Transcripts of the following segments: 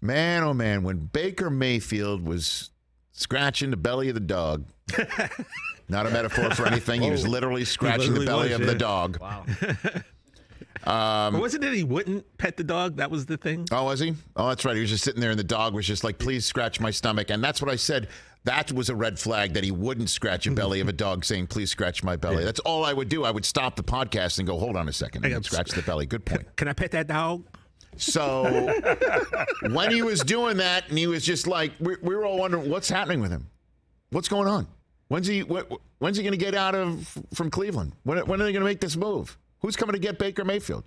Man, oh man, when Baker Mayfield was scratching the belly of the dog. Not a metaphor for anything. He was literally scratching the belly of the dog. Wow. Wasn't it he wouldn't pet the dog? That was the thing. Oh, was he? Oh, that's right. He was just sitting there and the dog was just like, please scratch my stomach. And that's what I said. That was a red flag that he wouldn't scratch a belly of a dog saying, please scratch my belly. Yeah. That's all I would do. I would stop the podcast and go, hold on a second. And scratch the belly. Good point. Can I pet that dog? So when he was doing that and he was just like, we were all wondering what's happening with him. What's going on? When's he going to get out from Cleveland? When are they going to make this move? Who's coming to get Baker Mayfield?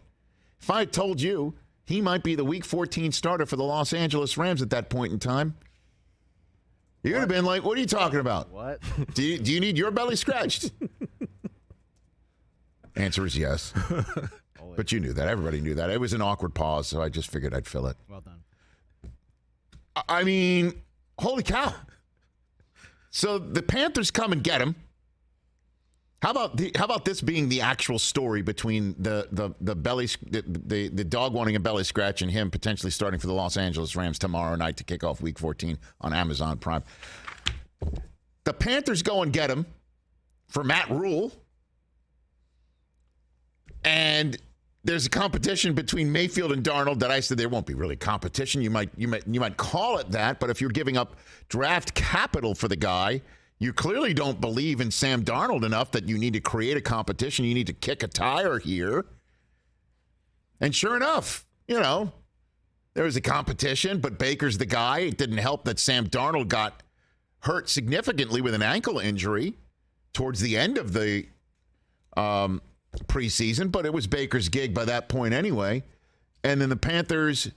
If I had told you he might be the Week 14 starter for the Los Angeles Rams at that point in time, you would have been like, what are you talking about? What? Do you need your belly scratched? Answer is yes. But you knew that. Everybody knew that. It was an awkward pause, so I just figured I'd fill it. Well done. I mean, holy cow. So the Panthers come and get him. How about this being the actual story between the dog wanting a belly scratch and him potentially starting for the Los Angeles Rams tomorrow night to kick off Week 14 on Amazon Prime. The Panthers go and get him for Matt Rule, and there's a competition between Mayfield and Darnold that I said there won't be really competition. You might call it that, but if you're giving up draft capital for the guy, you clearly don't believe in Sam Darnold enough that you need to create a competition. You need to kick a tire here. And sure enough, there was a competition, but Baker's the guy. It didn't help that Sam Darnold got hurt significantly with an ankle injury towards the end of the preseason, but it was Baker's gig by that point anyway. And then the Panthers,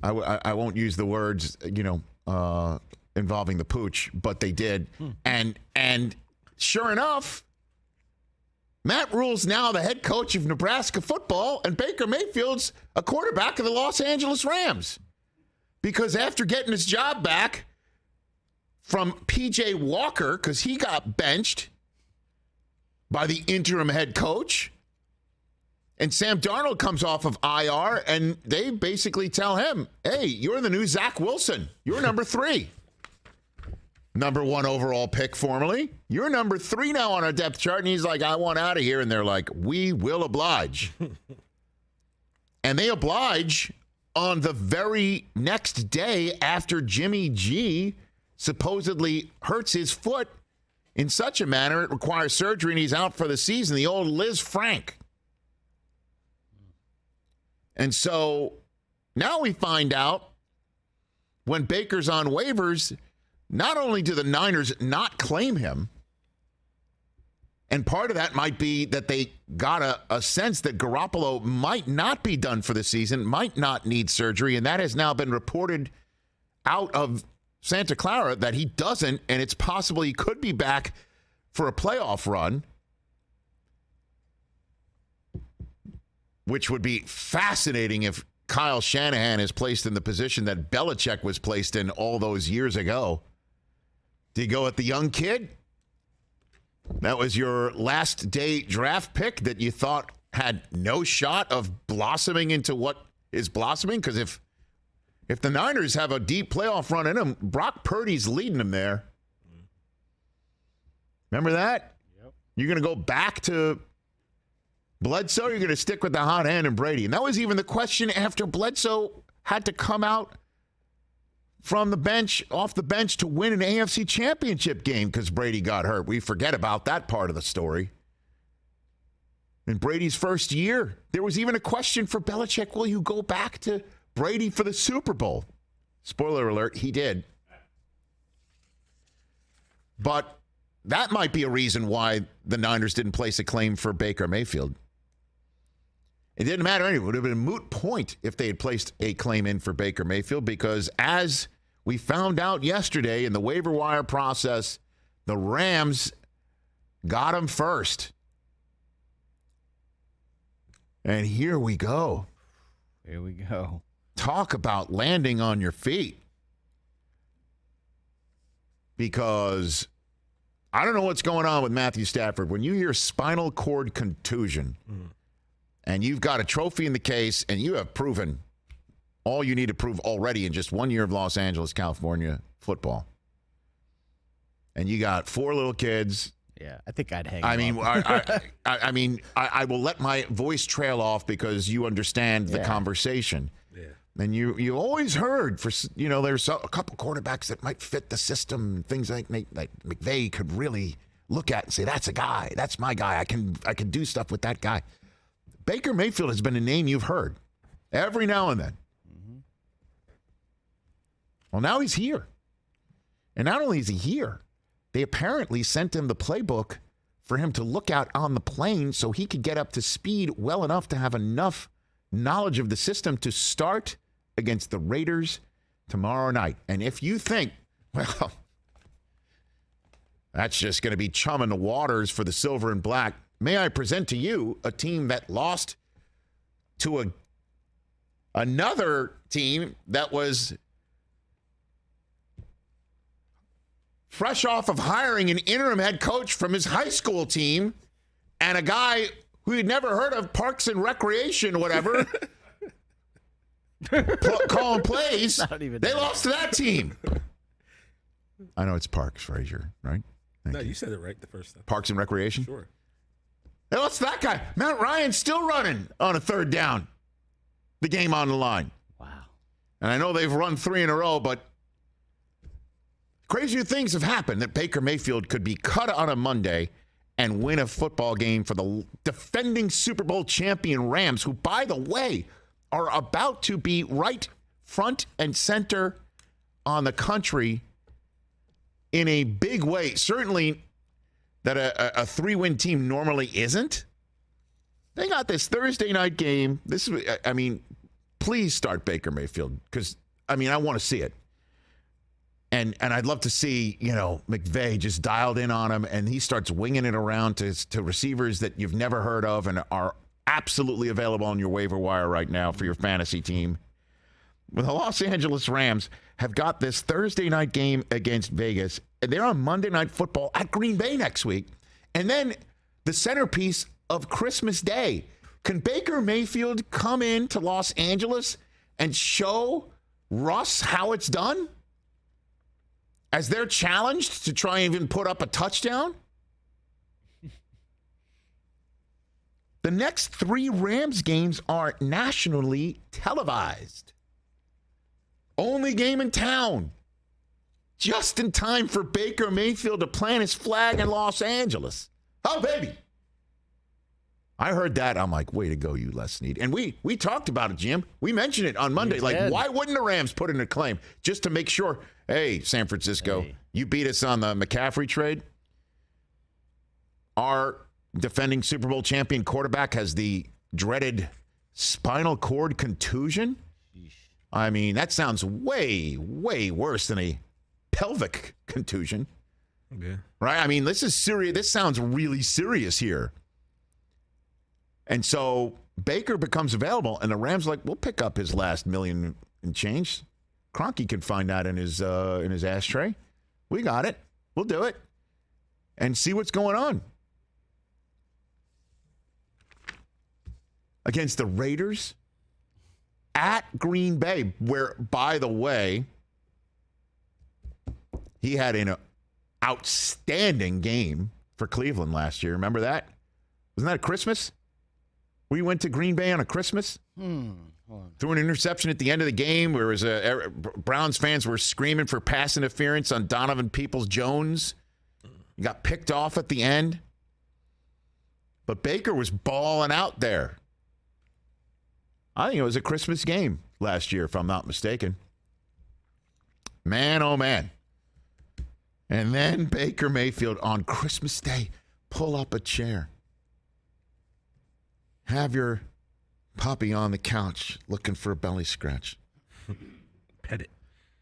I won't use the words, involving the pooch, but they did. And sure enough, Matt Rule's now the head coach of Nebraska football, and Baker Mayfield's a quarterback of the Los Angeles Rams. Because after getting his job back from P.J. Walker, because he got benched by the interim head coach, and Sam Darnold comes off of IR, and they basically tell him, hey, you're the new Zach Wilson. You're number 3. Number 1 overall pick formerly. You're number 3 now on our depth chart. And he's like, I want out of here. And they're like, we will oblige. And they oblige on the very next day after Jimmy G supposedly hurts his foot in such a manner it requires surgery and he's out for the season. The old Liz Frank. And so now we find out when Baker's on waivers, not only do the Niners not claim him, and part of that might be that they got a sense that Garoppolo might not be done for the season, might not need surgery, and that has now been reported out of Santa Clara that he doesn't, and it's possible he could be back for a playoff run, which would be fascinating if Kyle Shanahan is placed in the position that Belichick was placed in all those years ago. Do you go with the young kid? That was your last day draft pick that you thought had no shot of blossoming into what is blossoming? Because if the Niners have a deep playoff run in them, Brock Purdy's leading them there. Remember that? Yep. You're going to go back to Bledsoe, or you're going to stick with the hot hand and Brady? And that was even the question after Bledsoe had to come out from the bench, off the bench, to win an AFC championship game because Brady got hurt. We forget about that part of the story. In Brady's first year, there was even a question for Belichick, will you go back to Brady for the Super Bowl? Spoiler alert, he did. But that might be a reason why the Niners didn't place a claim for Baker Mayfield. It didn't matter anyway. It would have been a moot point if they had placed a claim in for Baker Mayfield, because as we found out yesterday in the waiver wire process, the Rams got him first. And here we go. Here we go. Talk about landing on your feet. Because I don't know what's going on with Matthew Stafford. When you hear spinal cord contusion, and you've got a trophy in the case, and you have proven all you need to prove already in just 1 year of Los Angeles, California football. And you got 4 little kids. Yeah, I think I'd hang. I mean, I will let my voice trail off because you understand the conversation. Yeah. And you always heard there's a couple quarterbacks that might fit the system. Things like McVay could really look at and say, "That's a guy. That's my guy. I can do stuff with that guy." Baker Mayfield has been a name you've heard every now and then. Mm-hmm. Well, now he's here, and not only is he here, they apparently sent him the playbook for him to look out on the plane so he could get up to speed well enough to have enough knowledge of the system to start against the Raiders tomorrow night. And if you think, well, that's just going to be chumming the waters for the silver and black, may I present to you a team that lost to another team that was fresh off of hiring an interim head coach from his high school team and a guy who you'd never heard of, Parks and Recreation, whatever, calling plays. They lost to that team. I know it's Parks, Frazier, right? No, you said it right the first time. Parks and Recreation? Sure. They lost to that guy. Matt Ryan's still running on a third down. The game on the line. Wow. And I know they've run 3 in a row, but crazier things have happened that Baker Mayfield could be cut on a Monday and win a football game for the defending Super Bowl champion Rams, who, by the way, are about to be right front and center on the country in a big way. Certainly that a 3-win team normally isn't. They got this Thursday night game. Please start Baker Mayfield because, I want to see it. And I'd love to see, McVay just dialed in on him and he starts winging it around to receivers that you've never heard of and are absolutely available on your waiver wire right now for your fantasy team. Well, the Los Angeles Rams have got this Thursday night game against Vegas. And they're on Monday Night Football at Green Bay next week. And then the centerpiece of Christmas Day. Can Baker Mayfield come in to Los Angeles and show Russ how it's done? As they're challenged to try and even put up a touchdown? The next 3 Rams games are nationally televised. Only game in town. Just in time for Baker Mayfield to plant his flag in Los Angeles. Oh, baby. I heard that. I'm like, way to go, you Les Snead. And we talked about it, Jim. We mentioned it on Monday. Like, why wouldn't the Rams put in a claim just to make sure, hey, San Francisco, you beat us on the McCaffrey trade? Our defending Super Bowl champion quarterback has the dreaded spinal cord contusion. That sounds way, way worse than a pelvic contusion. Okay. Right? This is serious. This sounds really serious here. And so Baker becomes available, and the Rams like, we'll pick up his last $1 million and change. Kroenke can find that in his ashtray. We got it. We'll do it. And see what's going on. Against the Raiders at Green Bay, where, by the way, he had an outstanding game for Cleveland last year. Remember that? Wasn't that Christmas? We went to Green Bay on a Christmas. Threw an interception at the end of the game where Browns fans were screaming for pass interference on Donovan Peoples-Jones. He got picked off at the end. But Baker was balling out there. I think it was a Christmas game last year, if I'm not mistaken. Man, oh man. And then Baker Mayfield on Christmas Day, pull up a chair. Have your puppy on the couch looking for a belly scratch. Pet it.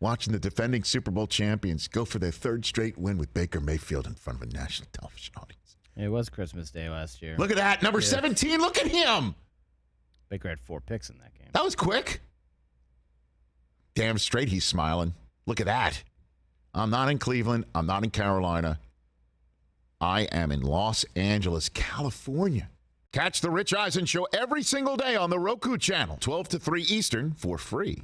Watching the defending Super Bowl champions go for their 3rd straight win with Baker Mayfield in front of a national television audience. It was Christmas Day last year. Look at that. Number 17. Look at him. Baker had 4 picks in that game. That was quick. Damn straight he's smiling. Look at that. I'm not in Cleveland. I'm not in Carolina. I am in Los Angeles, California. Catch the Rich Eisen Show every single day on the Roku channel, 12 to 3 Eastern, for free.